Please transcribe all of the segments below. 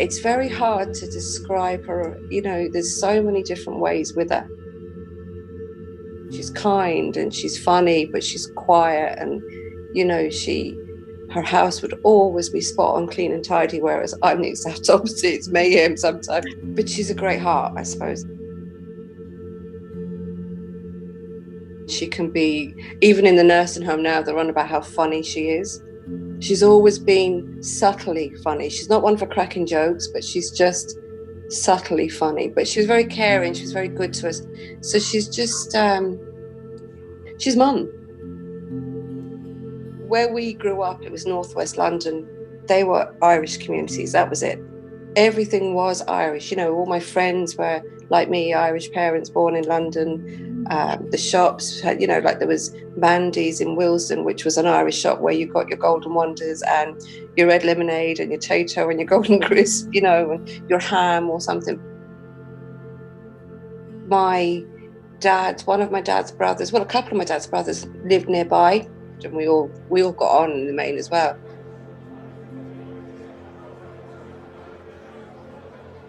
It's very hard to describe her. You know, there's so many different ways with her. She's kind and she's funny, but she's quiet, and you know, her house would always be spot on, clean and tidy, whereas I'm the exact opposite. It's mayhem sometimes, but she's a great heart, I suppose. She can be, even in the nursing home now, they're on about how funny she is. She's always been subtly funny. She's not one for cracking jokes, but she's just subtly funny. But she was very caring. She was very good to us. So she's just, she's mum. Where we grew up, it was northwest London. They were Irish communities. That was it. Everything was Irish. You know, all my friends were like me, Irish parents born in London. The shops, you know, like there was Mandy's in Willesden, which was an Irish shop where you got your Golden Wonders and your red lemonade and your Tato and your Golden Crisp, you know, and your ham or something. One of my dad's brothers, well, a couple of my dad's brothers lived nearby, and we all got on in the main as well.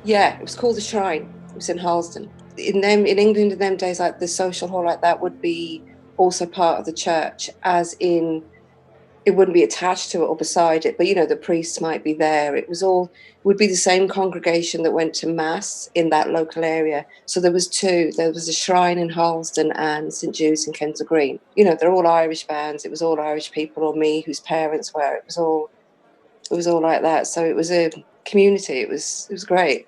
Yeah, it was called the Shrine. It was in Harlesden. In England in them days, like the social hall like that would be also part of the church, as in it wouldn't be attached to it or beside it, but you know, the priests might be there. It would be the same congregation that went to mass in that local area. So there was two. There was a Shrine in Harlesden and St Jude's in Kensal Green. You know, they're all Irish bands. It was all Irish people, or me, whose parents were. It was all like that. So it was a community. It was great.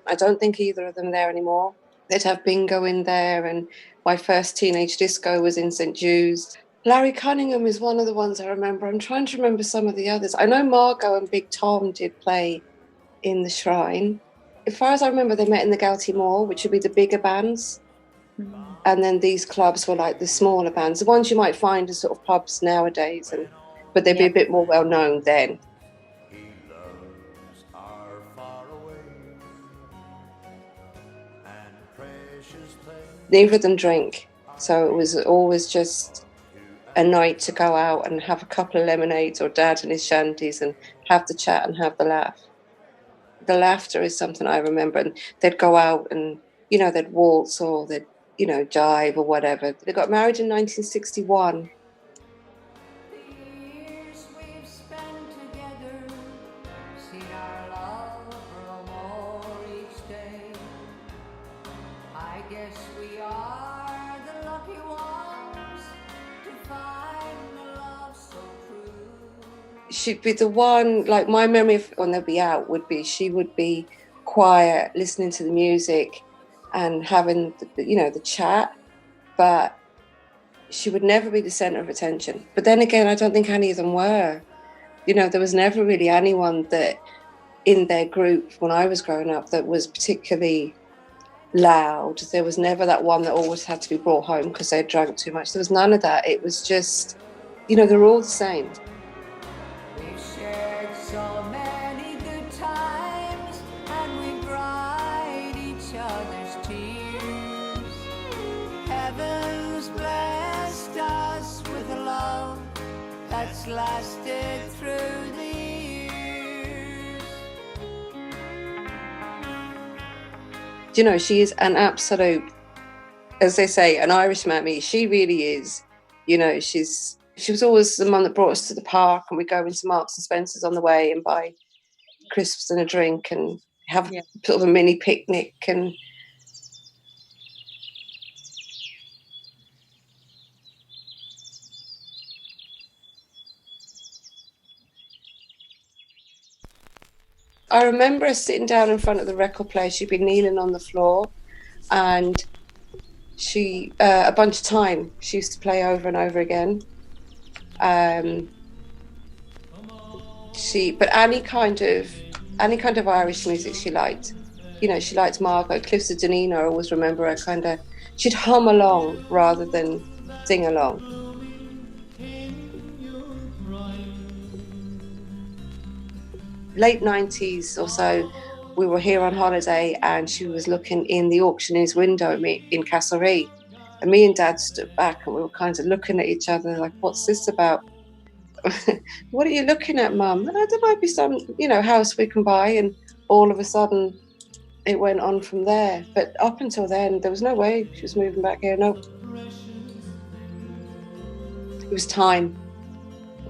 I don't think either of them are there anymore. They'd have bingo in there, and my first teenage disco was in St Jude's. Larry Cunningham is one of the ones I remember. I'm trying to remember some of the others. I know Margot and Big Tom did play in the Shrine. As far as I remember, they met in the Gouty Moor, which would be the bigger bands. Mm. And then these clubs were like the smaller bands, the ones you might find as sort of pubs nowadays, but they'd be a bit more well known then. Neither of them drink, so it was always just a night to go out and have a couple of lemonades, or Dad and his shandies, and have the chat and have the laugh. The laughter is something I remember, and they'd go out and, you know, they'd waltz or they'd, you know, jive or whatever. They got married in 1961. She'd be the one, like my memory of when they'd be out would be, she would be quiet, listening to the music and having, you know, the chat, but she would never be the centre of attention. But then again, I don't think any of them were. You know, there was never really anyone that in their group when I was growing up that was particularly loud. There was never that one that always had to be brought home because they drank too much. There was none of that. It was just, you know, they're all the same. That's lasted through the years. You know, she is an absolute, as they say, an Irish mammy. She really is. You know, she was always the one that brought us to the park, and we'd go into Marks and Spencer's on the way and buy crisps and a drink and have sort of a mini picnic. And I remember her sitting down in front of the record player. She'd been kneeling on the floor, and she a bunch of time she used to play over and over again. But any kind of Irish music she liked. You know, she liked Margot. Cliffs of Dunedin, I always remember her she'd hum along rather than sing along. Late 90s or so, we were here on holiday, and she was looking in the auctioneer's window at me in Castlerea, and me and Dad stood back and we were kind of looking at each other like, what's this about? What are you looking at, Mum? There might be some, you know, house we can buy, and all of a sudden it went on from there. But up until then, there was no way she was moving back here. No. It was time.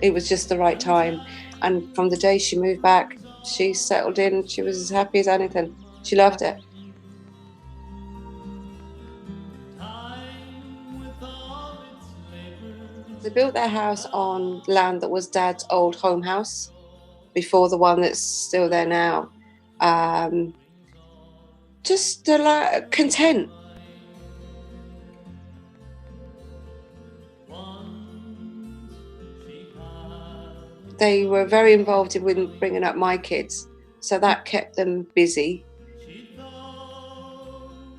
It was just the right time. And from the day she moved back, she settled in. She was as happy as anything. She loved it. They built their house on land that was Dad's old home house before the one that's still there now. Just content. They were very involved in bringing up my kids, so that kept them busy.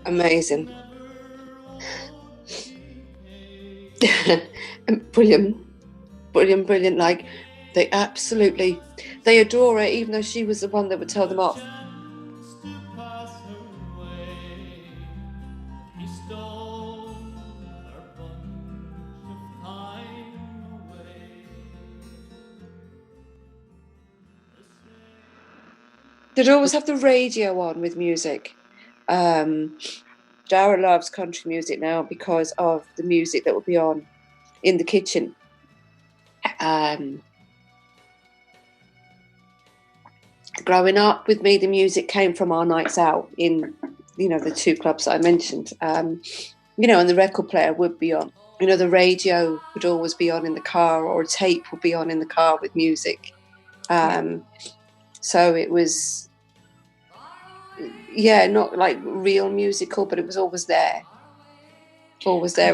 Amazing. Brilliant. Like, they adore her, even though she was the one that would tell them off. They'd always have the radio on with music. Dara loves country music now because of the music that would be on in the kitchen. Growing up with me, the music came from our nights out in, the two clubs that I mentioned. And the record player would be on. The radio would always be on in the car, or a tape would be on in the car with music. So it was, not like real musical, but it was always there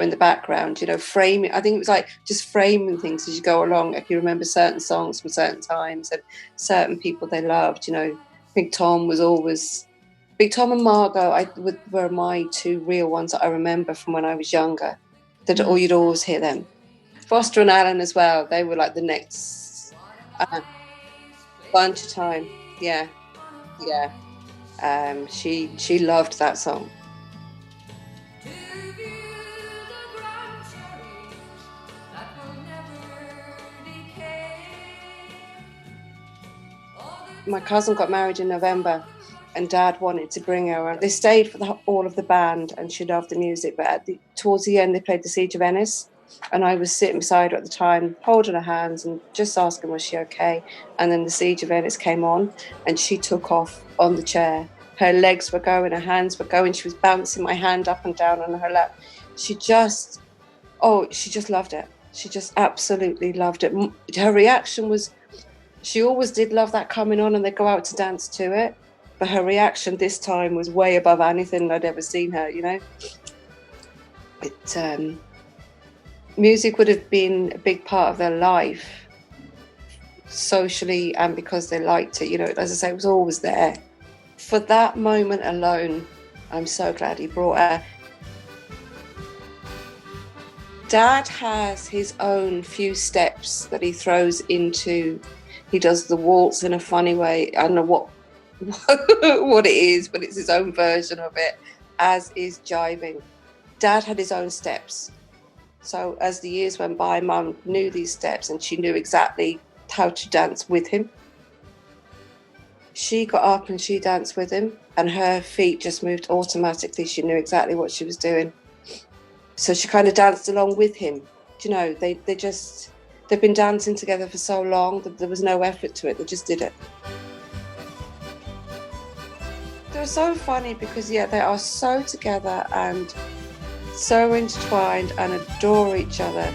in the background, framing. I think it was like just framing things as you go along. If you remember certain songs from certain times and certain people they loved, Big Tom and Margot were my two real ones that I remember from when I was younger, that you'd always hear them. Foster and Alan as well, they were like the next bunch of time. Yeah. She loved that song. My cousin got married in November, and Dad wanted to bring her. They stayed for all of the band, and she loved the music. But towards the end, they played the Siege of Venice, and I was sitting beside her at the time, holding her hands and just asking, was she okay? And then the Siege of Venice came on, and she took off on the chair. Her legs were going, her hands were going. She was bouncing my hand up and down on her lap. She just loved it. She just absolutely loved it. Her reaction was, she always did love that coming on and they'd go out to dance to it. But her reaction this time was way above anything I'd ever seen her, Music would have been a big part of their life, socially, and because they liked it. As I say, it was always there. For that moment alone, I'm so glad he brought her. Dad has his own few steps that he throws into. He does the waltz in a funny way. I don't know what it is, but it's his own version of it, as is jiving. Dad had his own steps. So as the years went by, Mum knew these steps and she knew exactly how to dance with him. She got up and she danced with him, and her feet just moved automatically. She knew exactly what she was doing. So she kind of danced along with him. They've been dancing together for so long that there was no effort to it. They just did it. They're so funny because, they are so together and so intertwined and adore each other.